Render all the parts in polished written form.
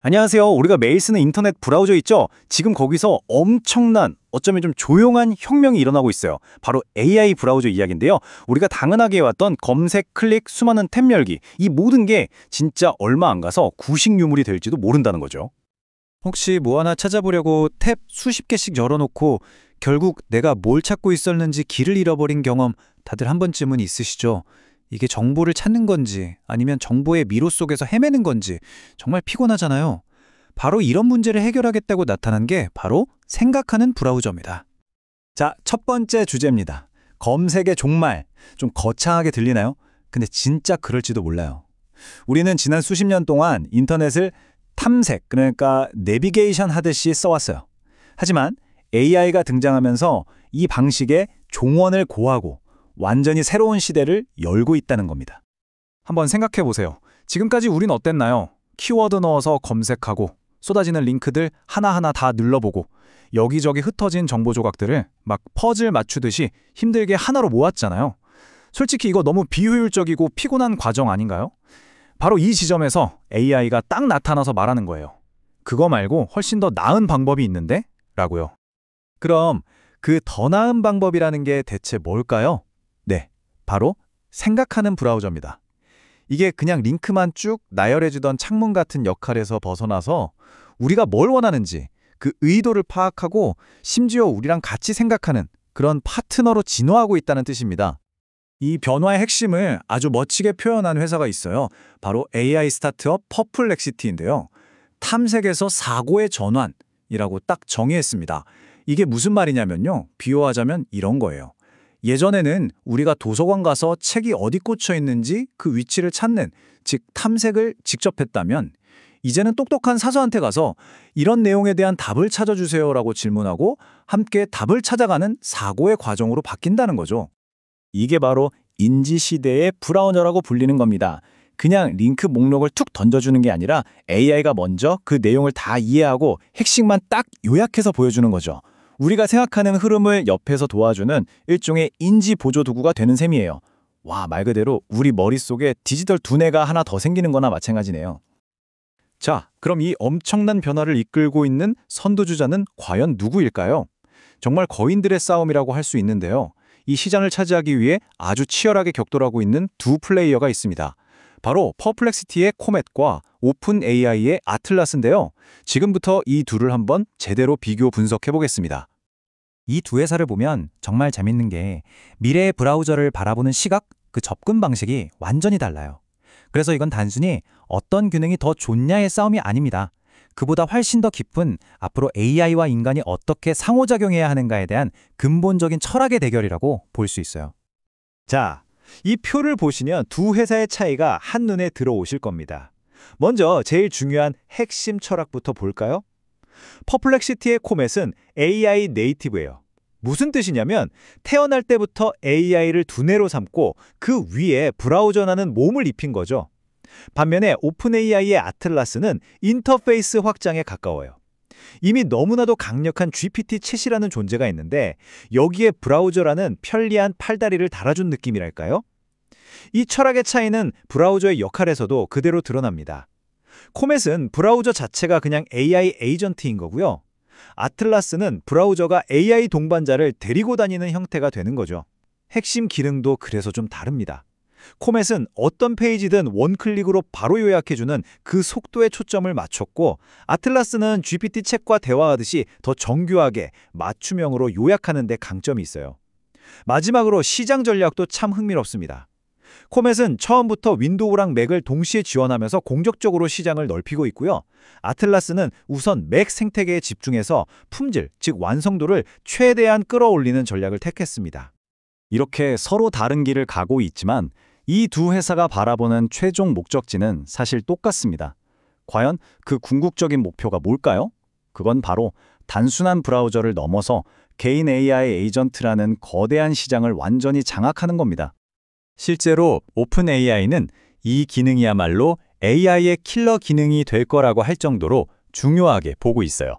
안녕하세요. 우리가 매일 쓰는 인터넷 브라우저 있죠? 지금 거기서 엄청난, 어쩌면 좀 조용한 혁명이 일어나고 있어요. 바로 AI 브라우저 이야기인데요. 우리가 당연하게 해왔던 검색, 클릭, 수많은 탭 열기, 이 모든 게 진짜 얼마 안 가서 구식 유물이 될지도 모른다는 거죠. 혹시 뭐 하나 찾아보려고 탭 수십 개씩 열어놓고 결국 내가 뭘 찾고 있었는지 길을 잃어버린 경험 다들 한 번쯤은 있으시죠? 이게 정보를 찾는 건지 아니면 정보의 미로 속에서 헤매는 건지 정말 피곤하잖아요. 바로 이런 문제를 해결하겠다고 나타난 게 바로 생각하는 브라우저입니다. 자, 첫 번째 주제입니다. 검색의 종말. 좀 거창하게 들리나요? 근데 진짜 그럴지도 몰라요. 우리는 지난 수십 년 동안 인터넷을 탐색, 그러니까 내비게이션 하듯이 써왔어요. 하지만 AI가 등장하면서 이 방식의 종원을 고하고 완전히 새로운 시대를 열고 있다는 겁니다. 한번 생각해 보세요. 지금까지 우린 어땠나요? 키워드 넣어서 검색하고 쏟아지는 링크들 하나하나 다 눌러보고 여기저기 흩어진 정보 조각들을 막 퍼즐 맞추듯이 힘들게 하나로 모았잖아요. 솔직히 이거 너무 비효율적이고 피곤한 과정 아닌가요? 바로 이 지점에서 AI가 딱 나타나서 말하는 거예요. 그거 말고 훨씬 더 나은 방법이 있는데? 라고요. 그럼 그 더 나은 방법이라는 게 대체 뭘까요? 네, 바로 생각하는 브라우저입니다. 이게 그냥 링크만 쭉 나열해주던 창문 같은 역할에서 벗어나서 우리가 뭘 원하는지 그 의도를 파악하고 심지어 우리랑 같이 생각하는 그런 파트너로 진화하고 있다는 뜻입니다. 이 변화의 핵심을 아주 멋지게 표현한 회사가 있어요. 바로 AI 스타트업 퍼플렉시티인데요. 탐색에서 사고의 전환이라고 딱 정의했습니다. 이게 무슨 말이냐면요. 비유하자면 이런 거예요. 예전에는 우리가 도서관 가서 책이 어디 꽂혀 있는지 그 위치를 찾는, 즉 탐색을 직접 했다면 이제는 똑똑한 사서한테 가서 이런 내용에 대한 답을 찾아주세요라고 질문하고 함께 답을 찾아가는 사고의 과정으로 바뀐다는 거죠. 이게 바로 인지시대의 브라우저라고 불리는 겁니다. 그냥 링크 목록을 툭 던져주는 게 아니라 AI가 먼저 그 내용을 다 이해하고 핵심만 딱 요약해서 보여주는 거죠. 우리가 생각하는 흐름을 옆에서 도와주는 일종의 인지 보조 도구가 되는 셈이에요. 와, 말 그대로 우리 머릿속에 디지털 두뇌가 하나 더 생기는 거나 마찬가지네요. 자, 그럼 이 엄청난 변화를 이끌고 있는 선두주자는 과연 누구일까요? 정말 거인들의 싸움이라고 할 수 있는데요. 이 시장을 차지하기 위해 아주 치열하게 격돌하고 있는 두 플레이어가 있습니다. 바로 퍼플렉시티의 코멧과 오픈 AI의 아틀라스인데요. 지금부터 이 둘을 한번 제대로 비교 분석해 보겠습니다. 이 두 회사를 보면 정말 재밌는 게 미래의 브라우저를 바라보는 시각, 그 접근 방식이 완전히 달라요. 그래서 이건 단순히 어떤 기능이 더 좋냐의 싸움이 아닙니다. 그보다 훨씬 더 깊은 앞으로 AI와 인간이 어떻게 상호작용해야 하는가에 대한 근본적인 철학의 대결이라고 볼 수 있어요. 자, 이 표를 보시면 두 회사의 차이가 한눈에 들어오실 겁니다. 먼저 제일 중요한 핵심 철학부터 볼까요? 퍼플렉시티의 코멧은 AI 네이티브예요. 무슨 뜻이냐면 태어날 때부터 AI를 두뇌로 삼고 그 위에 브라우저라는 몸을 입힌 거죠. 반면에 오픈 AI의 아틀라스는 인터페이스 확장에 가까워요. 이미 너무나도 강력한 GPT 챗이라는 존재가 있는데 여기에 브라우저라는 편리한 팔다리를 달아준 느낌이랄까요? 이 철학의 차이는 브라우저의 역할에서도 그대로 드러납니다. 코멧은 브라우저 자체가 그냥 AI 에이전트인 거고요. 아틀라스는 브라우저가 AI 동반자를 데리고 다니는 형태가 되는 거죠. 핵심 기능도 그래서 좀 다릅니다. 코멧은 어떤 페이지든 원클릭으로 바로 요약해주는 그 속도에 초점을 맞췄고 아틀라스는 GPT 챗과 대화하듯이 더 정교하게 맞춤형으로 요약하는 데 강점이 있어요. 마지막으로 시장 전략도 참 흥미롭습니다. 코멧은 처음부터 윈도우랑 맥을 동시에 지원하면서 공격적으로 시장을 넓히고 있고요. 아틀라스는 우선 맥 생태계에 집중해서 품질, 즉 완성도를 최대한 끌어올리는 전략을 택했습니다. 이렇게 서로 다른 길을 가고 있지만 이 두 회사가 바라보는 최종 목적지는 사실 똑같습니다. 과연 그 궁극적인 목표가 뭘까요? 그건 바로 단순한 브라우저를 넘어서 개인 AI 에이전트라는 거대한 시장을 완전히 장악하는 겁니다. 실제로 오픈 AI는 이 기능이야말로 AI의 킬러 기능이 될 거라고 할 정도로 중요하게 보고 있어요.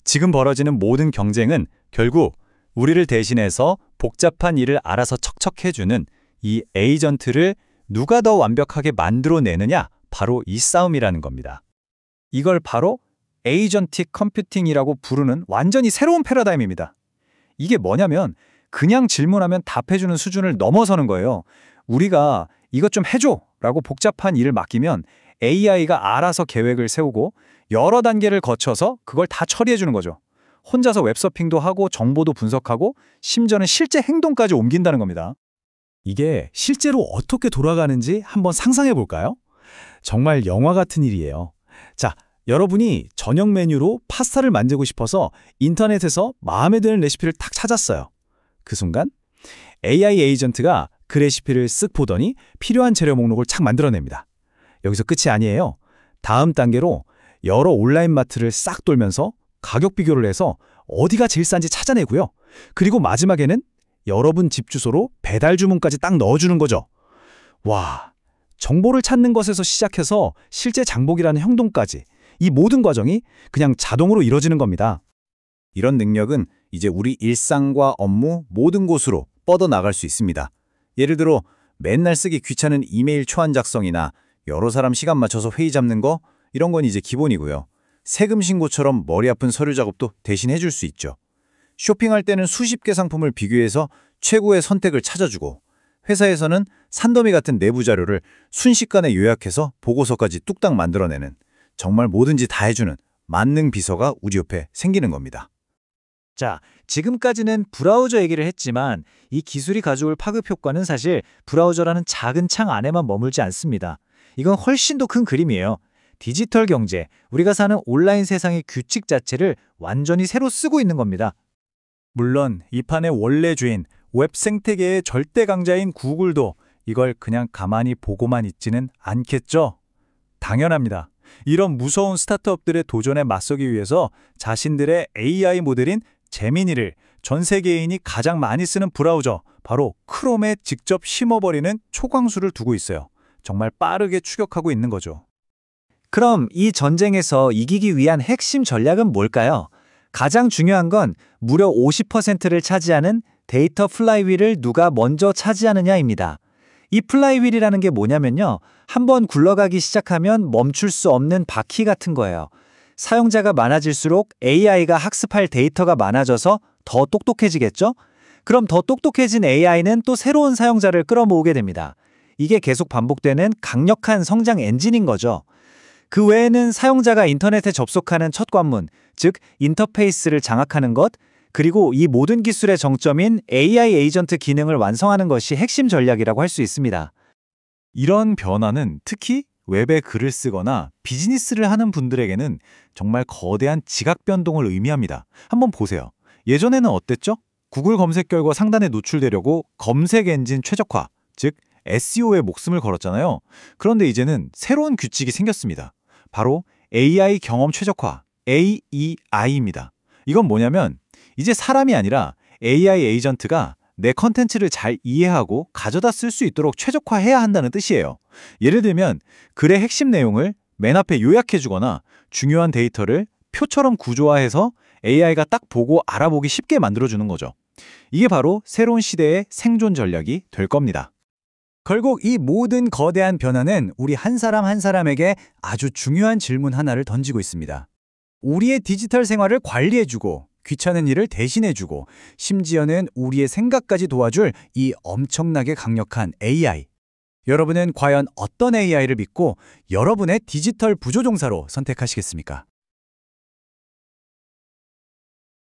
지금 벌어지는 모든 경쟁은 결국 우리를 대신해서 복잡한 일을 알아서 척척 해주는 이 에이전트를 누가 더 완벽하게 만들어내느냐, 바로 이 싸움이라는 겁니다. 이걸 바로 에이전틱 컴퓨팅이라고 부르는 완전히 새로운 패러다임입니다. 이게 뭐냐면 그냥 질문하면 답해주는 수준을 넘어서는 거예요. 우리가 이것 좀 해줘 라고 복잡한 일을 맡기면 AI가 알아서 계획을 세우고 여러 단계를 거쳐서 그걸 다 처리해주는 거죠. 혼자서 웹서핑도 하고 정보도 분석하고 심지어는 실제 행동까지 옮긴다는 겁니다. 이게 실제로 어떻게 돌아가는지 한번 상상해 볼까요? 정말 영화 같은 일이에요. 자, 여러분이 저녁 메뉴로 파스타를 만들고 싶어서 인터넷에서 마음에 드는 레시피를 딱 찾았어요. 그 순간 AI 에이전트가 그 레시피를 쓱 보더니 필요한 재료 목록을 착 만들어냅니다. 여기서 끝이 아니에요. 다음 단계로 여러 온라인 마트를 싹 돌면서 가격 비교를 해서 어디가 제일 싼지 찾아내고요. 그리고 마지막에는 여러분 집 주소로 배달 주문까지 딱 넣어주는 거죠. 와, 정보를 찾는 것에서 시작해서 실제 장보기라는 행동까지 이 모든 과정이 그냥 자동으로 이뤄지는 겁니다. 이런 능력은 이제 우리 일상과 업무 모든 곳으로 뻗어나갈 수 있습니다. 예를 들어 맨날 쓰기 귀찮은 이메일 초안 작성이나 여러 사람 시간 맞춰서 회의 잡는 거 이런 건 이제 기본이고요. 세금 신고처럼 머리 아픈 서류 작업도 대신 해줄 수 있죠. 쇼핑할 때는 수십 개 상품을 비교해서 최고의 선택을 찾아주고 회사에서는 산더미 같은 내부 자료를 순식간에 요약해서 보고서까지 뚝딱 만들어내는 정말 뭐든지 다 해주는 만능 비서가 우리 옆에 생기는 겁니다. 자, 지금까지는 브라우저 얘기를 했지만 이 기술이 가져올 파급 효과는 사실 브라우저라는 작은 창 안에만 머물지 않습니다. 이건 훨씬 더 큰 그림이에요. 디지털 경제, 우리가 사는 온라인 세상의 규칙 자체를 완전히 새로 쓰고 있는 겁니다. 물론 이 판의 원래 주인, 웹 생태계의 절대 강자인 구글도 이걸 그냥 가만히 보고만 있지는 않겠죠? 당연합니다. 이런 무서운 스타트업들의 도전에 맞서기 위해서 자신들의 AI 모델인 제미니를 전 세계인이 가장 많이 쓰는 브라우저, 바로 크롬에 직접 심어버리는 초광수를 두고 있어요. 정말 빠르게 추격하고 있는 거죠. 그럼 이 전쟁에서 이기기 위한 핵심 전략은 뭘까요? 가장 중요한 건 무려 50%를 차지하는 데이터 플라이휠을 누가 먼저 차지하느냐입니다. 이 플라이휠이라는 게 뭐냐면요. 한번 굴러가기 시작하면 멈출 수 없는 바퀴 같은 거예요. 사용자가 많아질수록 AI가 학습할 데이터가 많아져서 더 똑똑해지겠죠? 그럼 더 똑똑해진 AI는 또 새로운 사용자를 끌어모으게 됩니다. 이게 계속 반복되는 강력한 성장 엔진인 거죠. 그 외에는 사용자가 인터넷에 접속하는 첫 관문, 즉 인터페이스를 장악하는 것, 그리고 이 모든 기술의 정점인 AI 에이전트 기능을 완성하는 것이 핵심 전략이라고 할 수 있습니다. 이런 변화는 특히 웹에 글을 쓰거나 비즈니스를 하는 분들에게는 정말 거대한 지각 변동을 의미합니다. 한번 보세요. 예전에는 어땠죠? 구글 검색 결과 상단에 노출되려고 검색 엔진 최적화, 즉 SEO에 목숨을 걸었잖아요. 그런데 이제는 새로운 규칙이 생겼습니다. 바로 AI 경험 최적화, AEI입니다. 이건 뭐냐면 이제 사람이 아니라 AI 에이전트가 내 컨텐츠를 잘 이해하고 가져다 쓸 수 있도록 최적화해야 한다는 뜻이에요. 예를 들면 글의 핵심 내용을 맨 앞에 요약해주거나 중요한 데이터를 표처럼 구조화해서 AI가 딱 보고 알아보기 쉽게 만들어주는 거죠. 이게 바로 새로운 시대의 생존 전략이 될 겁니다. 결국 이 모든 거대한 변화는 우리 한 사람 한 사람에게 아주 중요한 질문 하나를 던지고 있습니다. 우리의 디지털 생활을 관리해주고 귀찮은 일을 대신해주고 심지어는 우리의 생각까지 도와줄 이 엄청나게 강력한 AI. 여러분은 과연 어떤 AI를 믿고 여러분의 디지털 부조종사로 선택하시겠습니까?